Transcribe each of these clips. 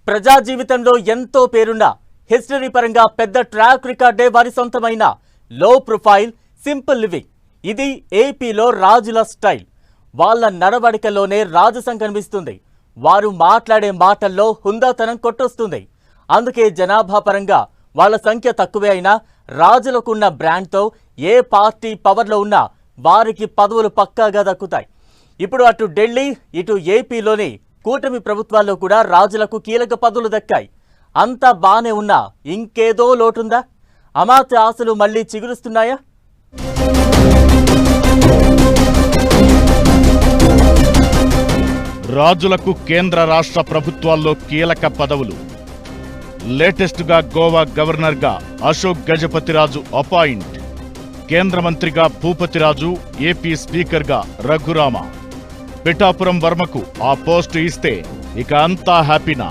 ప్రజా జీవితంలో ఎంతో పేరున్న హిస్టరీ పరంగా పెద్ద ట్రాక్ రికార్డే వారి సొంతమైన లో ప్రొఫైల్ సింపుల్ లివింగ్. ఇది ఏపీలో రాజుల స్టైల్. వాళ్ళ నడవడికలోనే రాజసం కనిపిస్తుంది. వారు మాట్లాడే మాటల్లో హుందాతనం కొట్టొస్తుంది. అందుకే జనాభా పరంగా వాళ్ళ సంఖ్య తక్కువే అయినా రాజులకున్న బ్రాండ్తో ఏ పార్టీ పవర్లో ఉన్నా వారికి పదవులు పక్కాగా దక్కుతాయి. ఇప్పుడు అటు ఢిల్లీ ఇటు ఏపీలోని కూటమి ప్రభుత్వాల్లో కూడా రాజులకు కీలక పదవులు దక్కాయి. అంతా బానే ఉన్నా ఇంకేదో లోటుందా? అమాత్య ఆశలు మళ్లీ చిగురుస్తున్నాయా? రాజులకు కేంద్ర రాష్ట్ర ప్రభుత్వాల్లో కీలక పదవులు. లేటెస్ట్గా గోవా గవర్నర్గా అశోక్ గజపతిరాజు అపాయింట్. కేంద్ర మంత్రిగా భూపతిరాజు, ఏపీ స్పీకర్గా రఘురామ. పిఠాపురం వర్మకు ఆ పోస్టు ఇస్తే ఇక అంతా హ్యాపీనా?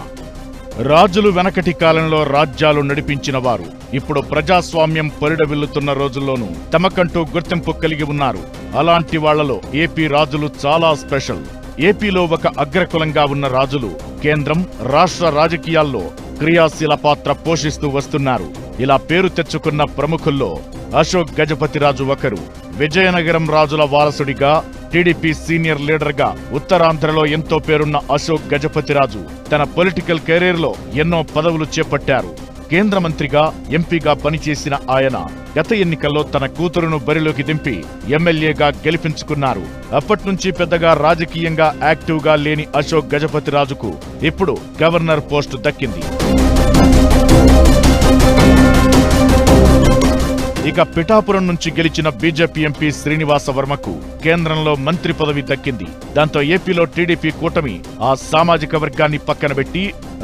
రాజులు వెనకటి కాలంలో రాజ్యాలు నడిపించిన వారు ఇప్పుడు ప్రజాస్వామ్యం పరిడవిల్లుతున్న రోజుల్లోనూ తమకంటూ గుర్తింపు కలిగి ఉన్నారు. అలాంటి వాళ్లలో ఏపీ రాజులు చాలా స్పెషల్. ఏపీలో ఒక అగ్రకులంగా ఉన్న రాజులు కేంద్రం, రాష్ట్ర రాజకీయాల్లో క్రియాశీల పాత్ర పోషిస్తూ వస్తున్నారు. ఇలా పేరు తెచ్చుకున్న ప్రముఖుల్లో అశోక్ గజపతిరాజు ఒకరు. విజయనగరం రాజుల వారసుడిగా, టీడీపీ సీనియర్ లీడర్గా ఉత్తరాంధ్రలో ఎంతో పేరున్న అశోక్ గజపతిరాజు తన పొలిటికల్ కెరీర్లో ఎన్నో పదవులు చేపట్టారు. కేంద్ర మంత్రిగా, ఎంపీగా పనిచేసిన ఆయన గత ఎన్నికల్లో తన కూతురును బరిలోకి దింపి ఎమ్మెల్యేగా గెలిపించుకున్నారు. అప్పట్నుంచి పెద్దగా రాజకీయంగా యాక్టివ్గా లేని అశోక్ గజపతిరాజుకు ఇప్పుడు గవర్నర్ పోస్టు దక్కింది. ఇక పిఠాపురం నుంచి గెలిచిన బీజేపీ ఎంపీ శ్రీనివాస వర్మకు కేంద్రంలో మంత్రి పదవి దక్కింది. దాంతో ఏపీలో టీడీపీ కూటమి ఆ సామాజిక వర్గాన్ని పక్కనబెట్టి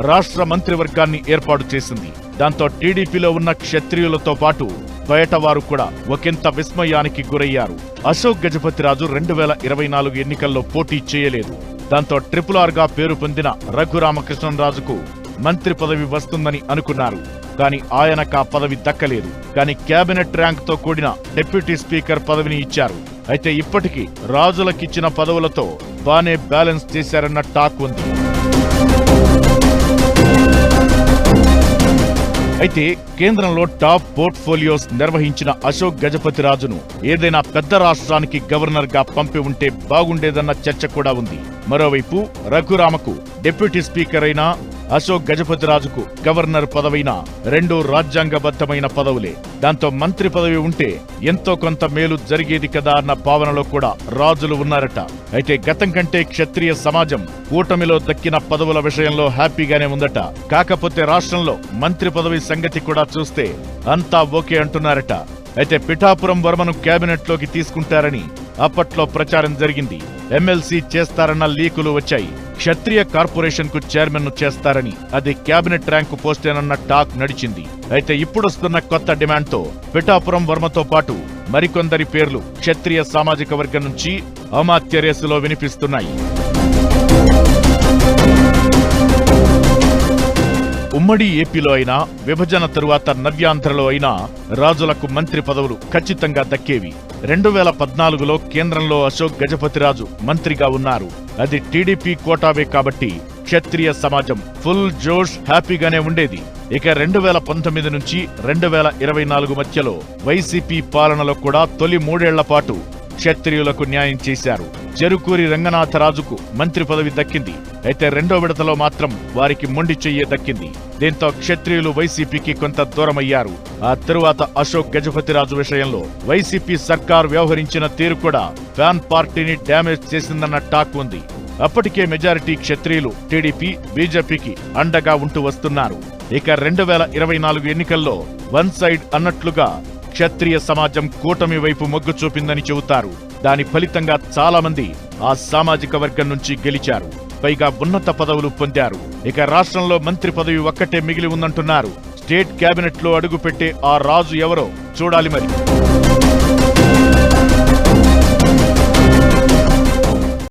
రాష్ట్ర మంత్రివర్గాన్ని ఏర్పాటు చేసింది. దాంతో టీడీపీలో ఉన్న క్షత్రియులతో పాటు బయటవారు కూడా ఒకంత విస్మయానికి గురయ్యారు. అశోక్ గజపతిరాజు 2024 ఎన్నికల్లో పోటీ చేయలేదు. దాంతో RRR పేరు పొందిన రఘురామకృష్ణరాజుకు మంత్రి పదవి వస్తుందని అనుకున్నారు. కానీ ఆయనకు ఆ పదవి దక్కలేదు. కానీ కేబినెట్ ర్యాంక్ తో కూడిన డిప్యూటీ స్పీకర్ పదవిని ఇచ్చారు. అయితే ఇప్పటికీ రాజులకిచ్చిన పదవులతో బానే బ్యాలెన్స్ చేశారన్న టాక్ ఉంది. అయితే కేంద్రంలో టాప్ పోర్ట్ఫోలియోస్ నిర్వహించిన అశోక్ గజపతిరాజును ఏదైనా పెద్ద రాష్ట్రానికి గవర్నర్ గా పంపి ఉంటే బాగుండేదన్న చర్చ కూడా ఉంది. మరోవైపు రఘురామకు డిప్యూటీ స్పీకర్ అయినా, అశోక్ గజపతిరాజుకు గవర్నర్ పదవైనా రెండూ రాజ్యాంగబద్ధమైన పదవులే. దాంతో మంత్రి పదవి ఉంటే ఎంతో కొంత మేలు జరిగేది కదా అన్న భావనలో కూడా రాజులు ఉన్నారట. అయితే గతం కంటే క్షత్రియ సమాజం కూటమిలో దక్కిన పదవుల విషయంలో హ్యాపీగానే ఉందట. కాకపోతే రాష్ట్రంలో మంత్రి పదవి సంగతి కూడా చూస్తే అంతా ఓకే అంటున్నారట. అయితే పిఠాపురం వర్మను కేబినెట్ లోకి తీసుకుంటారని అప్పట్లో ప్రచారం జరిగింది. ఎమ్మెల్సీ చేస్తారన్న లీకులు వచ్చాయి. క్షత్రియ కార్పొరేషన్ కు చైర్మన్ ను చేస్తారని, అది క్యాబినెట్ ర్యాంకు పోస్టేనన్న టాక్ నడిచింది. అయితే ఇప్పుడొస్తున్న కొత్త డిమాండ్ తో పిఠాపురం వర్మతో పాటు మరికొందరి పేర్లు క్షత్రియ సామాజిక వర్గం నుంచి అమాత్య రేసులో వినిపిస్తున్నాయి. ఉమ్మడి ఏపీలో అయినా, విభజన తరువాత నవ్యాంధ్రలో అయినా రాజులకు మంత్రి పదవులు ఖచ్చితంగా దక్కేవి. 2014లో కేంద్రంలో అశోక్ గజపతిరాజు మంత్రిగా ఉన్నారు. అది టీడీపీ కోటావే కాబట్టి క్షత్రియ సమాజం ఫుల్ జోష్ హ్యాపీగానే ఉండేది. ఇక 2019 నుంచి 2024 మధ్యలో వైసీపీ పాలనలో కూడా తొలి 3 ఏళ్ల పాటు క్షత్రియులకు న్యాయం చేశారు. చెరుకూరి రంగనాథరాజుకు మంత్రి పదవి దక్కింది. అయితే రెండో విడతలో మాత్రం వారికి మొండి చెయ్యే దక్కింది. దీంతో క్షత్రియులు వైసీపీకి కొంత దూరమయ్యారు. ఆ తరువాత అశోక్ గజపతిరాజు విషయంలో వైసీపీ సర్కార్ వ్యవహరించిన తీరు కూడా ఫ్యాన్ పార్టీని డ్యామేజ్ చేసిందన్న టాక్ ఉంది. అప్పటికే మెజారిటీ క్షత్రియులు టీడీపీ, బీజేపీకి అండగా ఉంటూ వస్తున్నారు. ఇక 2024 ఎన్నికల్లో వన్ సైడ్ అన్నట్లుగా క్షత్రియ సమాజం కూటమి వైపు మొగ్గు చూపిందని చెబుతారు. దాని ఫలితంగా చాలా మంది ఆ సామాజిక వర్గం నుంచి గెలిచారు. పైగా ఉన్నత పదవులు పొందారు. ఇక రాష్ట్రంలో మంత్రి పదవి ఒక్కటే మిగిలి ఉందంటున్నారు. స్టేట్ కేబినెట్ లో అడుగుపెట్టే ఆ రాజు ఎవరో చూడాలి మరి.